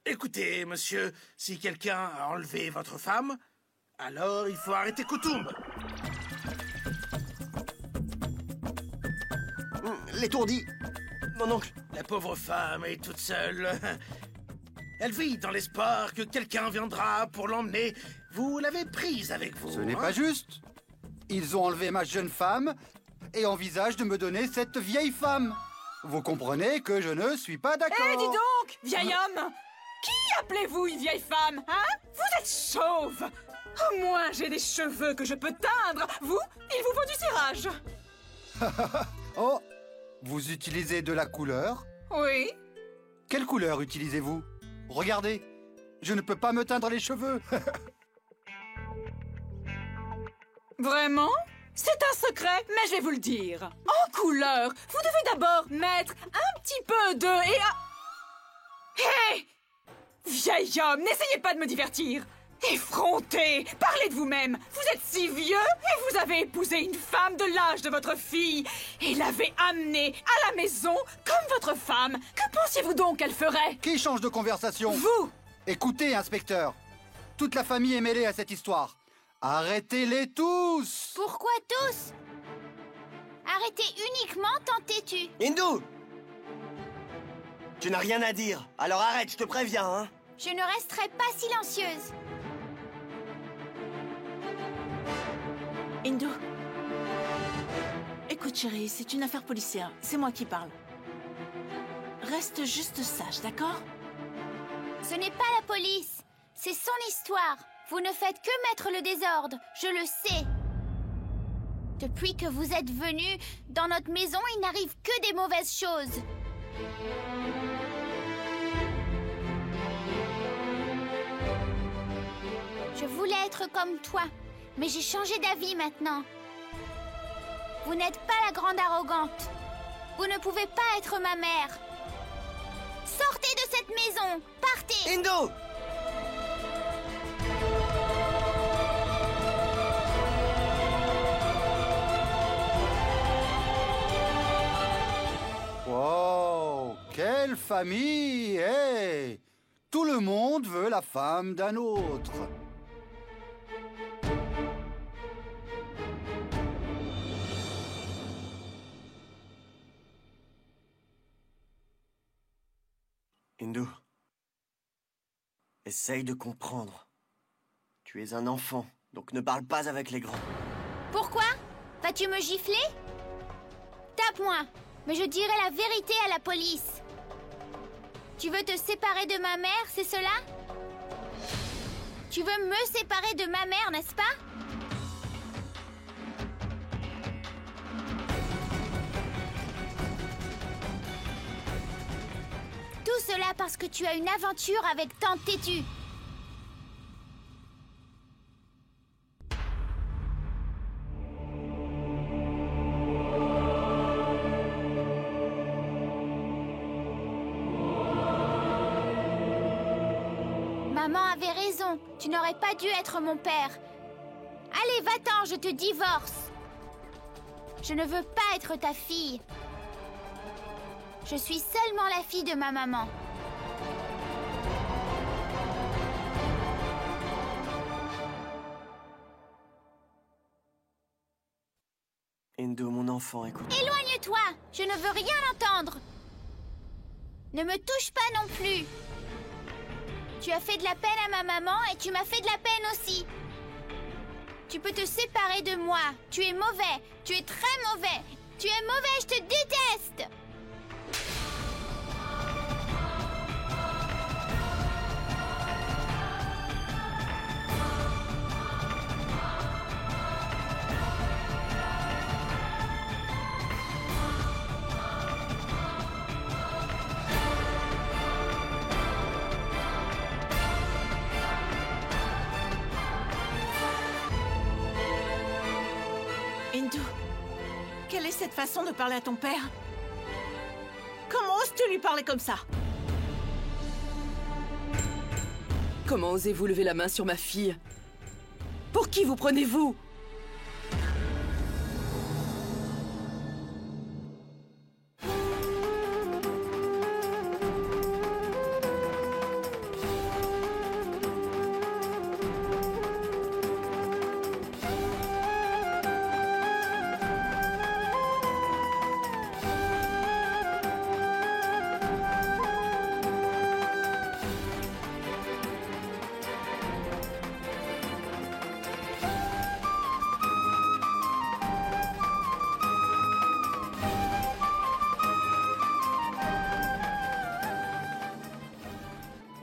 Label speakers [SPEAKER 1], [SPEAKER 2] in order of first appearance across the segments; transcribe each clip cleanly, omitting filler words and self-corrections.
[SPEAKER 1] Écoutez, monsieur, si quelqu'un a enlevé votre femme, alors il faut arrêter Koutoum.
[SPEAKER 2] L'étourdi. Mon oncle.
[SPEAKER 1] La pauvre femme est toute seule. Elle vit dans l'espoir que quelqu'un viendra pour l'emmener. Vous l'avez prise avec vous.
[SPEAKER 3] Ce n'est pas juste. Ils ont enlevé ma jeune femme et envisagent de me donner cette vieille femme. Vous comprenez que je ne suis pas d'accord.
[SPEAKER 4] Eh, dis donc, vieil homme! Qui appelez-vous une vieille femme, hein? Vous êtes chauve! Au moins, j'ai des cheveux que je peux teindre. Vous, il vous faut du cirage.
[SPEAKER 3] Oh, vous utilisez de la couleur?
[SPEAKER 4] Oui.
[SPEAKER 3] Quelle couleur utilisez-vous? Regardez, je ne peux pas me teindre les cheveux.
[SPEAKER 4] Vraiment? C'est un secret, mais je vais vous le dire. En couleur, vous devez d'abord mettre un petit peu de... Hé! Vieil homme, n'essayez pas de me divertir. Effronté, parlez de vous-même. Vous êtes si vieux et vous avez épousé une femme de l'âge de votre fille et l'avez amenée à la maison comme votre femme. Que pensiez-vous donc qu'elle ferait?
[SPEAKER 3] Qui change de conversation?
[SPEAKER 4] Vous!
[SPEAKER 3] Écoutez, inspecteur. Toute la famille est mêlée à cette histoire. Arrêtez-les tous!
[SPEAKER 5] Pourquoi tous? Arrêtez uniquement Tante-Tétu.
[SPEAKER 2] Hindou! Tu n'as rien à dire, alors arrête, je te préviens, hein.
[SPEAKER 5] Je ne resterai pas silencieuse.
[SPEAKER 6] Hindou. Écoute, chérie, c'est une affaire policière. C'est moi qui parle. Reste juste sage, d'accord?
[SPEAKER 5] Ce n'est pas la police. C'est son histoire. Vous ne faites que mettre le désordre. Je le sais. Depuis que vous êtes venu dans notre maison, il n'arrive que des mauvaises choses. Je voulais être comme toi, mais j'ai changé d'avis maintenant. Vous n'êtes pas la grande arrogante. Vous ne pouvez pas être ma mère. Sortez de cette maison. Partez.
[SPEAKER 2] Hindou!
[SPEAKER 3] Wow, quelle famille! Hey! Tout le monde veut la femme d'un autre.
[SPEAKER 2] Hindou, essaye de comprendre. Tu es un enfant, donc ne parle pas avec les grands.
[SPEAKER 5] Pourquoi? Vas-tu me gifler? Tape-moi, mais je dirai la vérité à la police. Tu veux te séparer de ma mère, c'est cela? Tu veux me séparer de ma mère, n'est-ce pas? Tout cela parce que tu as une aventure avec Tante-Tétu. Maman avait raison. Tu n'aurais pas dû être mon père. Allez, va-t'en, je te divorce. Je ne veux pas être ta fille. Je suis seulement la fille de ma maman.
[SPEAKER 2] Hindou, mon enfant, écoute.
[SPEAKER 5] Éloigne-toi, je ne veux rien entendre. Ne me touche pas non plus. Tu as fait de la peine à ma maman et tu m'as fait de la peine aussi. Tu peux te séparer de moi. Tu es mauvais. Tu es très mauvais. Tu es mauvais, je te déteste.
[SPEAKER 6] Hindou, quelle est cette façon de parler à ton père? Comment oses-tu lui parler comme ça? Comment osez-vous lever la main sur ma fille? Pour qui vous prenez-vous?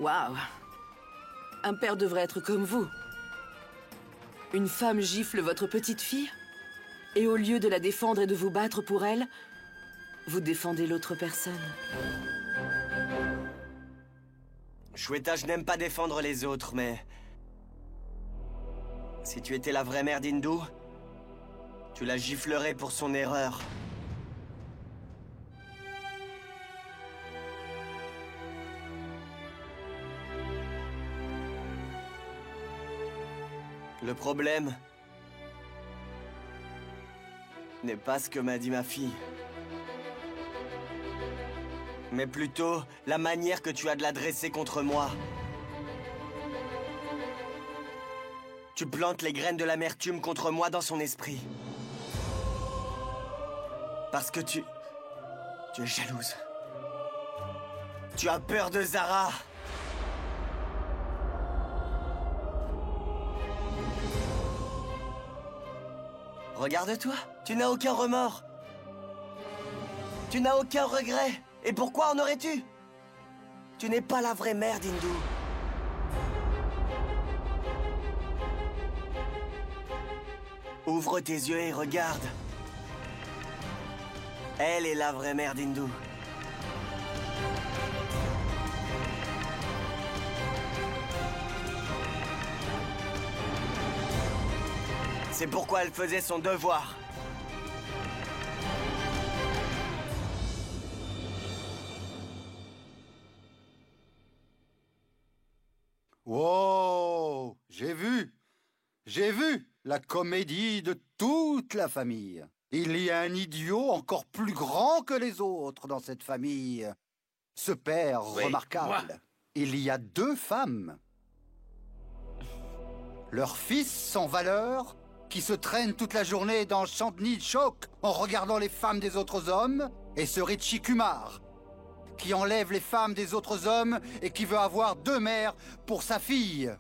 [SPEAKER 7] Waouh! Un père devrait être comme vous. Une femme gifle votre petite fille, et au lieu de la défendre et de vous battre pour elle, vous défendez l'autre personne.
[SPEAKER 2] Shweta, je n'aime pas défendre les autres, mais... si tu étais la vraie mère d'Indu, tu la giflerais pour son erreur. Le problème n'est pas ce que m'a dit ma fille, mais plutôt la manière que tu as de la dresser contre moi. Tu plantes les graines de l'amertume contre moi dans son esprit. Parce que tu es jalouse. Tu as peur de Zara. Regarde-toi, tu n'as aucun remords. Tu n'as aucun regret. Et pourquoi en aurais-tu? Tu n'es pas la vraie mère d'Indu. Ouvre tes yeux et regarde. Elle est la vraie mère d'Indu. C'est pourquoi elle faisait son devoir.
[SPEAKER 3] Wow! J'ai vu la comédie de toute la famille. Il y a un idiot encore plus grand que les autres dans cette famille. Ce père
[SPEAKER 1] Oui,
[SPEAKER 3] remarquable.
[SPEAKER 1] moi.
[SPEAKER 3] Il y a 2 femmes. Leur fils sans valeur, qui se traîne toute la journée dans Chandni Chowk en regardant les femmes des autres hommes, et ce Rishi Kumar, qui enlève les femmes des autres hommes et qui veut avoir 2 mères pour sa fille.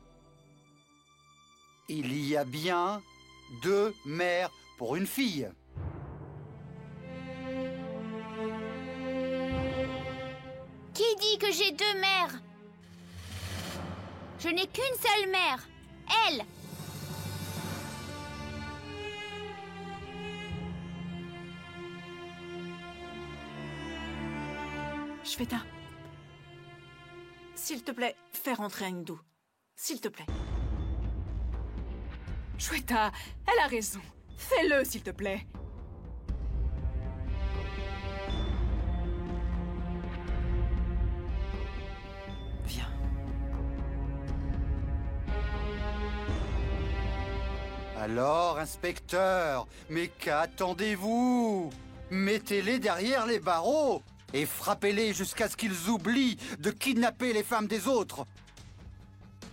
[SPEAKER 3] Il y a bien 2 mères pour une fille.
[SPEAKER 5] Qui dit que j'ai 2 mères? Je n'ai qu'une seule mère. Elle.
[SPEAKER 6] Shweta, s'il te plaît, fais rentrer Indu. S'il te plaît.
[SPEAKER 4] Shweta, elle a raison. Fais-le, s'il te plaît.
[SPEAKER 7] Viens.
[SPEAKER 3] Alors, inspecteur, mais qu'attendez-vous? Mettez-les derrière les barreaux et frappez-les jusqu'à ce qu'ils oublient de kidnapper les femmes des autres.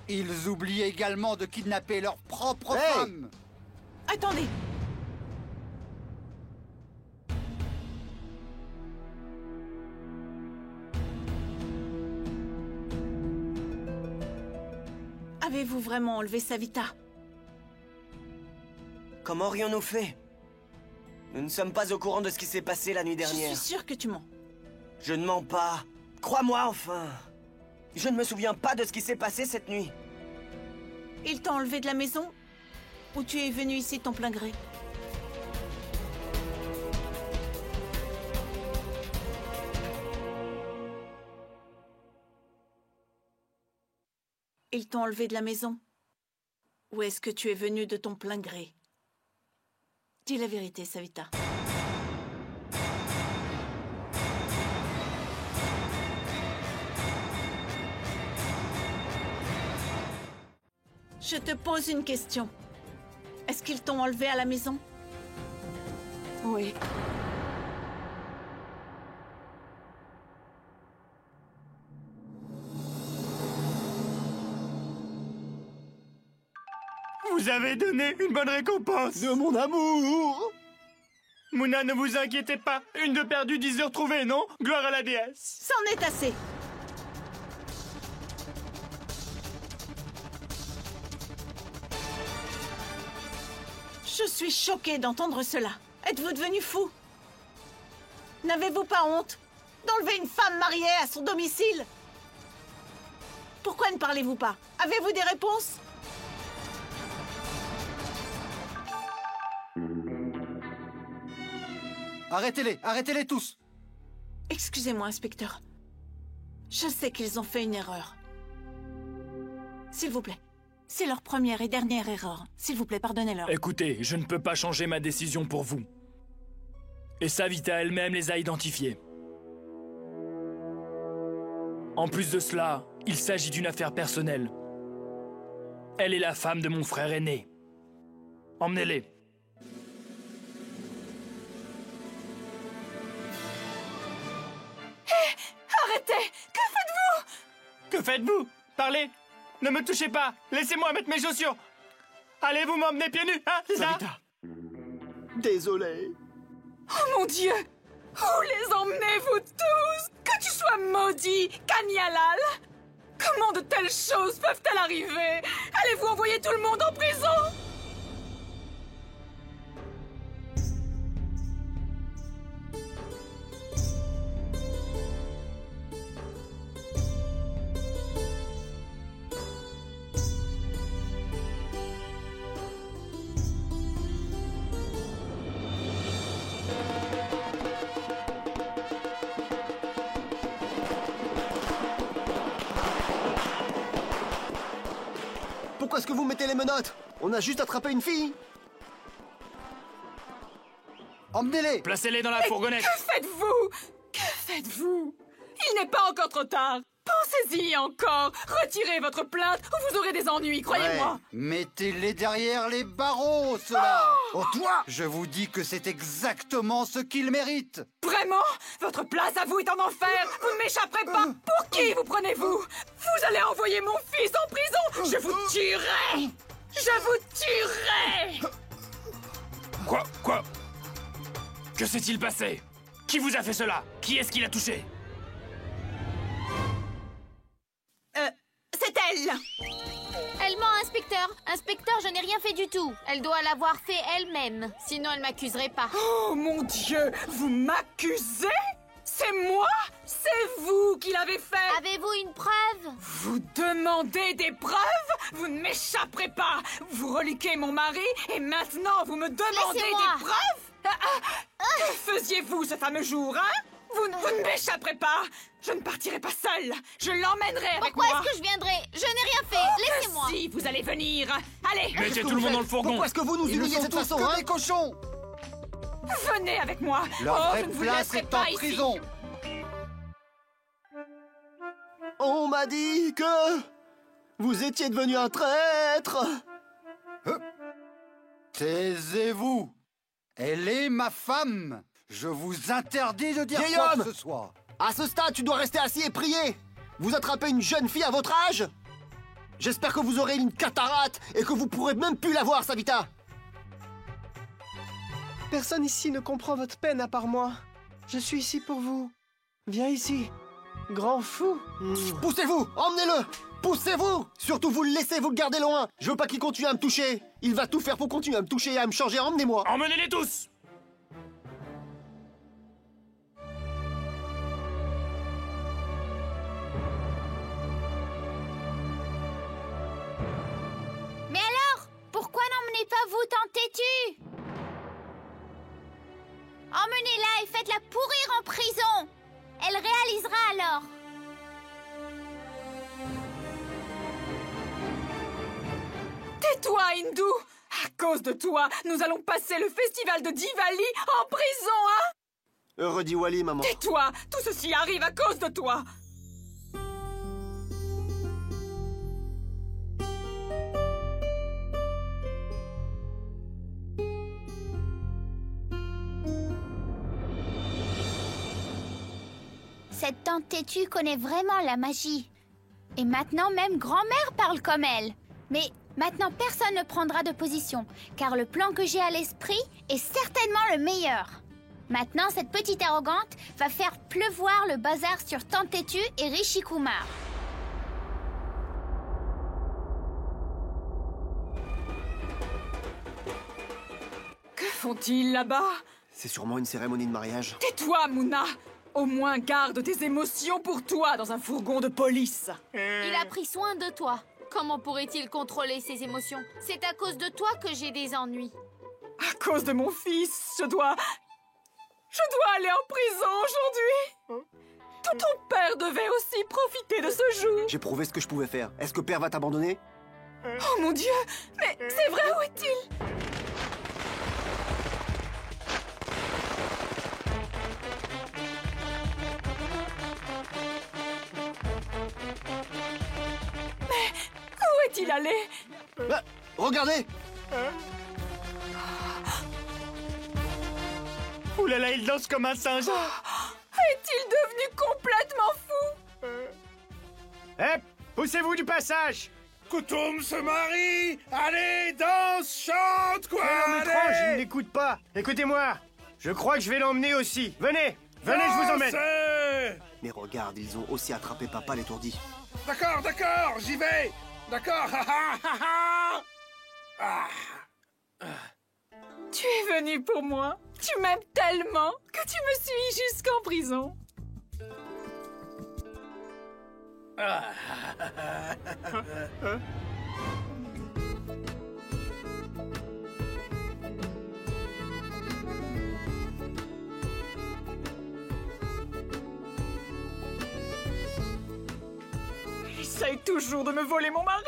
[SPEAKER 3] Ils oublient également de kidnapper leurs propres femmes.
[SPEAKER 6] Attendez. Avez-vous vraiment enlevé Savita?
[SPEAKER 2] Comment aurions-nous fait? Nous ne sommes pas au courant de ce qui s'est passé la nuit
[SPEAKER 6] Je
[SPEAKER 2] dernière.
[SPEAKER 6] suis sûre que tu mens.
[SPEAKER 2] Je ne mens pas. Crois-moi enfin. Je ne me souviens pas de ce qui s'est passé cette nuit.
[SPEAKER 6] Il t'a enlevé de la maison? Ou tu es venu ici de ton plein gré? Ils t'ont enlevé de la maison? Ou est-ce que tu es venu de ton plein gré? Dis la vérité, Savita. Je te pose une question. Est-ce qu'ils t'ont enlevé à la maison?
[SPEAKER 4] Oui.
[SPEAKER 8] Vous avez donné une bonne récompense. De mon amour. Mouna, ne vous inquiétez pas. Une de perdue, 10 de retrouvée, non? Gloire à la déesse.
[SPEAKER 6] C'en est assez. Je suis choquée d'entendre cela. Êtes-vous devenu fou? N'avez-vous pas honte d'enlever une femme mariée à son domicile? Pourquoi ne parlez-vous pas? Avez-vous des réponses?
[SPEAKER 3] Arrêtez-les tous!
[SPEAKER 6] Excusez-moi, inspecteur. Je sais qu'ils ont fait une erreur. S'il vous plaît. C'est leur première et dernière erreur. S'il vous plaît, pardonnez-leur.
[SPEAKER 8] Écoutez, je ne peux pas changer ma décision pour vous. Et Savita elle-même les a identifiés. En plus de cela, il s'agit d'une affaire personnelle. Elle est la femme de mon frère aîné. Emmenez-les.
[SPEAKER 4] Arrêtez! Que faites-vous?
[SPEAKER 8] Que faites-vous? Parlez! Ne me touchez pas! Laissez-moi mettre mes chaussures! Allez-vous m'emmener pieds nus, hein? C'est ça?
[SPEAKER 2] Désolé.
[SPEAKER 4] Oh mon Dieu! Où les emmenez-vous tous? Que tu sois maudit, Kanyalal! Comment de telles choses peuvent-elles arriver? Allez-vous envoyer tout le monde en prison?
[SPEAKER 2] Pourquoi est-ce que vous mettez les menottes? On a juste attrapé une fille.
[SPEAKER 3] Emmenez-les!
[SPEAKER 8] Placez-les dans la fourgonnette!
[SPEAKER 4] Que faites-vous? Que faites-vous? Il n'est pas encore trop tard. Pensez-y encore. Retirez votre plainte ou vous aurez des ennuis, croyez-moi.
[SPEAKER 3] Ouais, mettez-les derrière les barreaux, ceux-là! Oh, toi! Je vous dis que c'est exactement ce qu'ils méritent!
[SPEAKER 4] Vraiment? Votre place à vous est en enfer. Vous ne m'échapperez pas. Pour qui vous prenez-vous? Vous allez envoyer mon fils en prison. Je vous tuerai. Je vous tuerai.
[SPEAKER 8] Quoi? Que s'est-il passé? Qui vous a fait cela? Qui est-ce qui l'a touché?
[SPEAKER 6] C'est elle!
[SPEAKER 5] Elle ment, inspecteur. Inspecteur, je n'ai rien fait du tout. Elle doit l'avoir fait elle-même. Sinon, elle m'accuserait pas.
[SPEAKER 4] Oh mon Dieu, vous m'accusez? C'est moi? C'est vous qui l'avez fait?
[SPEAKER 5] Avez-vous une preuve?
[SPEAKER 4] Vous demandez des preuves? Vous ne m'échapperez pas. Vous reliquez mon mari et maintenant vous me demandez
[SPEAKER 5] Laissez-moi.
[SPEAKER 4] des preuves? Que faisiez-vous ce fameux jour, hein? Vous ne m'échapperez pas. Je ne partirai pas seule. Je l'emmènerai avec moi.
[SPEAKER 5] Pourquoi est-ce que je viendrai? Je n'ai rien fait. Laissez-moi.
[SPEAKER 4] Si, vous allez venir. Allez,
[SPEAKER 8] Mettez tout le monde dans le fourgon!
[SPEAKER 2] Pourquoi est-ce que vous nous
[SPEAKER 3] Ils ne
[SPEAKER 2] humiliez de
[SPEAKER 3] sont
[SPEAKER 2] cette
[SPEAKER 3] tous
[SPEAKER 2] façon,
[SPEAKER 3] que
[SPEAKER 2] hein?
[SPEAKER 3] des cochons!
[SPEAKER 4] venez avec moi.
[SPEAKER 3] Leur
[SPEAKER 4] Oh,
[SPEAKER 3] vraie
[SPEAKER 4] je ne vous
[SPEAKER 3] place
[SPEAKER 4] laisserai
[SPEAKER 3] est
[SPEAKER 4] pas
[SPEAKER 3] en
[SPEAKER 4] ici.
[SPEAKER 3] prison!
[SPEAKER 2] On m'a dit que vous étiez devenu un traître.
[SPEAKER 3] Taisez-vous! Elle est ma femme! Je vous interdis de dire
[SPEAKER 2] Vieil
[SPEAKER 3] quoi
[SPEAKER 2] homme!
[SPEAKER 3] que ce soit!
[SPEAKER 2] À ce stade, tu dois rester assis et prier. Vous attrapez une jeune fille à votre âge? J'espère que vous aurez une cataracte et que vous pourrez même plus la voir, Savita.
[SPEAKER 9] Personne ici ne comprend votre peine à part moi. Je suis ici pour vous. Viens ici. Grand fou.
[SPEAKER 2] Poussez-vous! Emmenez-le! Poussez-vous! Surtout, vous le laissez, vous le gardez loin. Je veux pas qu'il continue à me toucher. Il va tout faire pour continuer à me toucher et à me changer. Emmenez-moi!
[SPEAKER 8] Emmenez-les tous!
[SPEAKER 5] Mais alors, pourquoi n'emmenez pas vous tant têtu? Emmenez-la et faites-la pourrir en prison. Elle réalisera alors.
[SPEAKER 4] Tais-toi, Hindu. À cause de toi, nous allons passer le festival de Diwali en prison, hein?
[SPEAKER 2] Heureux Diwali, maman.
[SPEAKER 4] Tais-toi. Tout ceci arrive à cause de toi.
[SPEAKER 5] Cette tante têtue connaît vraiment la magie. Et maintenant, même grand-mère parle comme elle. Mais maintenant, personne ne prendra de position, car le plan que j'ai à l'esprit est certainement le meilleur. Maintenant, cette petite arrogante va faire pleuvoir le bazar sur tante têtue et Rishi Kumar.
[SPEAKER 4] Que font-ils là-bas?
[SPEAKER 2] C'est sûrement une cérémonie de mariage.
[SPEAKER 4] Tais-toi, Mouna. Au moins garde tes émotions pour toi dans un fourgon de police.
[SPEAKER 5] Il a pris soin de toi. Comment pourrait-il contrôler ses émotions? C'est à cause de toi que j'ai des ennuis.
[SPEAKER 4] À cause de mon fils, je dois aller en prison aujourd'hui. Tout ton père devait aussi profiter de ce jour.
[SPEAKER 10] J'ai prouvé ce que je pouvais faire. Est-ce que Père va t'abandonner?
[SPEAKER 4] Oh mon Dieu, mais c'est vrai, où est-il? Mais où est-il allé?
[SPEAKER 10] Ah, regardez!
[SPEAKER 8] Ouh là là, il danse comme un singe.
[SPEAKER 4] Est-il devenu complètement fou?
[SPEAKER 8] Hé, poussez-vous du passage.
[SPEAKER 1] Koutoum se marie. Allez, danse, chante, quoi.
[SPEAKER 8] Mais l'homme étrange, il
[SPEAKER 1] allez.
[SPEAKER 8] n'écoute pas. Écoutez-moi, je crois que je vais l'emmener aussi. Venez, je vous emmène.
[SPEAKER 1] Dansez.
[SPEAKER 10] Mais regarde, ils ont aussi attrapé Papa l'étourdi.
[SPEAKER 1] D'accord, j'y vais. D'accord,
[SPEAKER 4] Tu es venu pour moi. Tu m'aimes tellement que tu me suis jusqu'en prison. Il essaye toujours de me voler mon mari.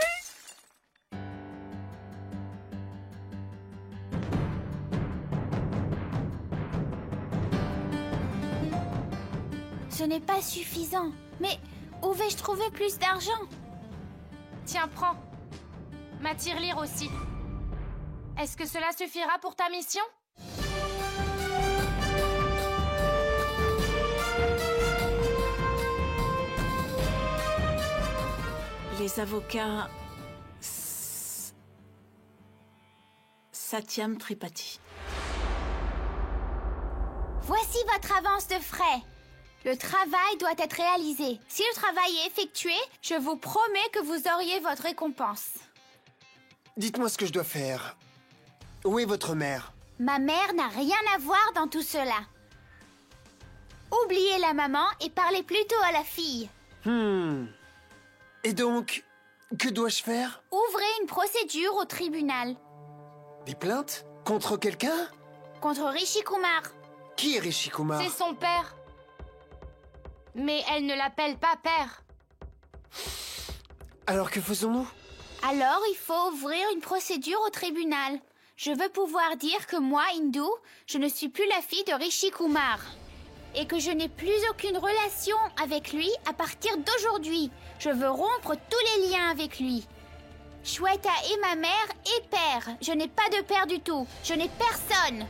[SPEAKER 5] Ce n'est pas suffisant. Mais où vais-je trouver plus d'argent?
[SPEAKER 11] Tiens, prends. Ma tirelire aussi. Est-ce que cela suffira pour ta mission?
[SPEAKER 6] Les avocats... Satyam Tripathi.
[SPEAKER 5] Voici votre avance de frais. Le travail doit être réalisé. Si le travail est effectué, je vous promets que vous auriez votre récompense.
[SPEAKER 12] Dites-moi ce que je dois faire. Où est votre mère?
[SPEAKER 5] Ma mère n'a rien à voir dans tout cela. Oubliez la maman et parlez plutôt à la fille.
[SPEAKER 12] Et donc, que dois-je faire?
[SPEAKER 5] Ouvrez une procédure au tribunal.
[SPEAKER 12] Des plaintes? Contre quelqu'un?
[SPEAKER 5] Contre Rishi Kumar.
[SPEAKER 12] Qui est Rishi Kumar?
[SPEAKER 11] C'est son père. Mais elle ne l'appelle pas père.
[SPEAKER 12] Alors que faisons-nous?
[SPEAKER 5] Alors, il faut ouvrir une procédure au tribunal. Je veux pouvoir dire que moi, Hindu, je ne suis plus la fille de Rishi Kumar. Et que je n'ai plus aucune relation avec lui à partir d'aujourd'hui. Je veux rompre tous les liens avec lui. Shweta est ma mère et père. Je n'ai pas de père du tout. Je n'ai personne.